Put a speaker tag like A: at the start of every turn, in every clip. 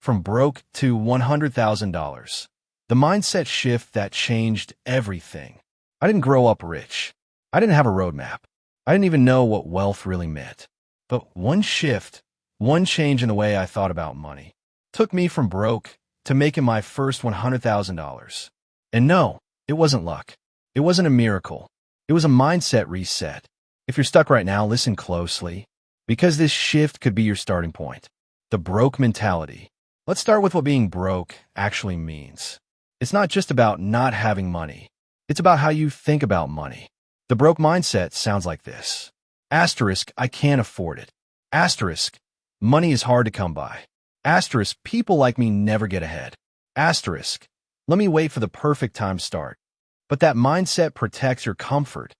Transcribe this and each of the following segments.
A: from broke to $100,000. The mindset shift that changed everything. I didn't grow up rich. I didn't have a roadmap. I didn't even know what wealth really meant. But one shift, one change in the way I thought about money, took me from broke to making my first $100,000. And no, it wasn't luck. It wasn't a miracle. It was a mindset reset. If you're stuck right now, listen closely, because this shift could be your starting point. The broke mentality. Let's start with what being broke actually means. It's not just about not having money. It's about how you think about money. The broke mindset sounds like this. Asterisk, I can't afford it. Asterisk, money is hard to come by. Asterisk, people like me never get ahead. Asterisk, let me wait for the perfect time to start. But that mindset protects your comfort,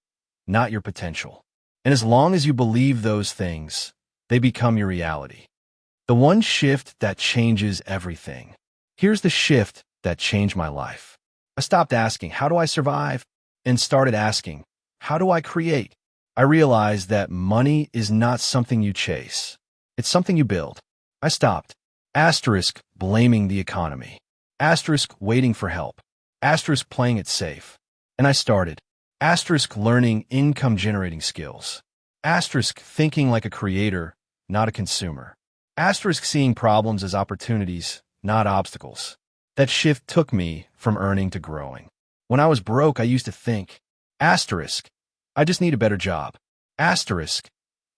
A: not your potential. And as long as you believe those things, they become your reality. The one shift that changes everything. Here's the shift that changed my life. I stopped asking, how do I survive? And started asking, how do I create? I realized that money is not something you chase. It's something you build. I stopped. Asterisk, blaming the economy. Asterisk, waiting for help. Asterisk, playing it safe. And I started. Asterisk, learning income-generating skills. Asterisk, thinking like a creator, not a consumer. Asterisk, seeing problems as opportunities, not obstacles. That shift took me from earning to growing. When I was broke, I used to think, asterisk, I just need a better job. Asterisk,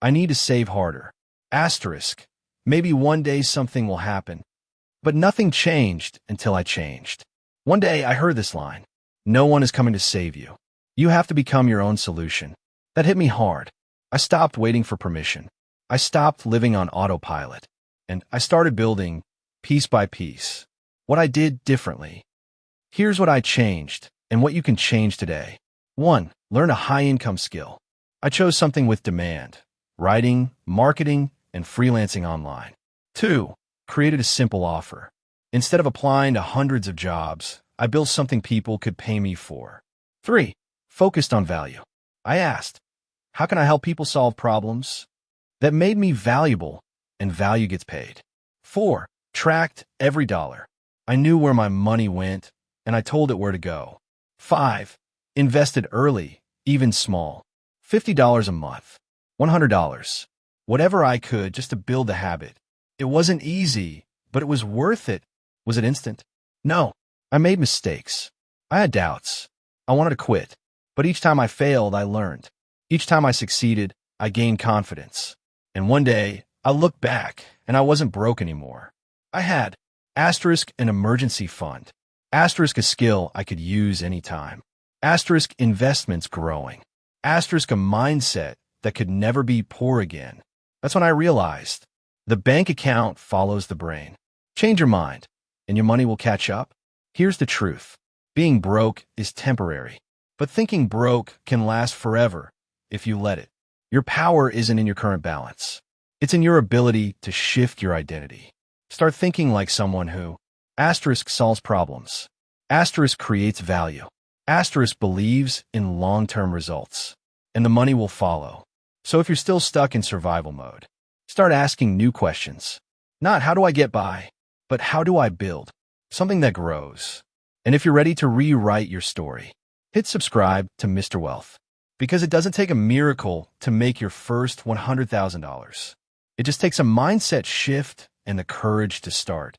A: I need to save harder. Asterisk, maybe one day something will happen. But nothing changed until I changed. One day I heard this line, no one is coming to save you. You have to become your own solution. That hit me hard. I stopped waiting for permission. I stopped living on autopilot. And I started building, piece by piece, what I did differently. Here's what I changed, and what you can change today. 1. Learn a high-income skill. I chose something with demand, writing, marketing, and freelancing online. 2. Created a simple offer. Instead of applying to hundreds of jobs, I built something people could pay me for. 3. Focused on value. I asked, how can I help people solve problems? That made me valuable, and value gets paid. 4. Tracked every dollar. I knew where my money went, and I told it where to go. 5. Invested early, even small. $50 a month. $100. Whatever I could just to build the habit. It wasn't easy, but it was worth it. Was it instant? No. I made mistakes. I had doubts. I wanted to quit. But each time I failed, I learned. Each time I succeeded, I gained confidence. And one day, I looked back, and I wasn't broke anymore. I had asterisk an emergency fund. Asterisk a skill I could use anytime. Asterisk investments growing. Asterisk a mindset that could never be poor again. That's when I realized the bank account follows the brain. Change your mind, and your money will catch up. Here's the truth. Being broke is temporary, but thinking broke can last forever if you let it. Your power isn't in your current balance. It's in your ability to shift your identity. Start thinking like someone who asterisk solves problems. Asterisk creates value. Asterisk believes in long-term results. And the money will follow. So if you're still stuck in survival mode, start asking new questions. Not how do I get by, but how do I build something that grows? And if you're ready to rewrite your story, hit subscribe to Mr. Wealth. Because it doesn't take a miracle to make your first $100,000. It just takes a mindset shift and the courage to start.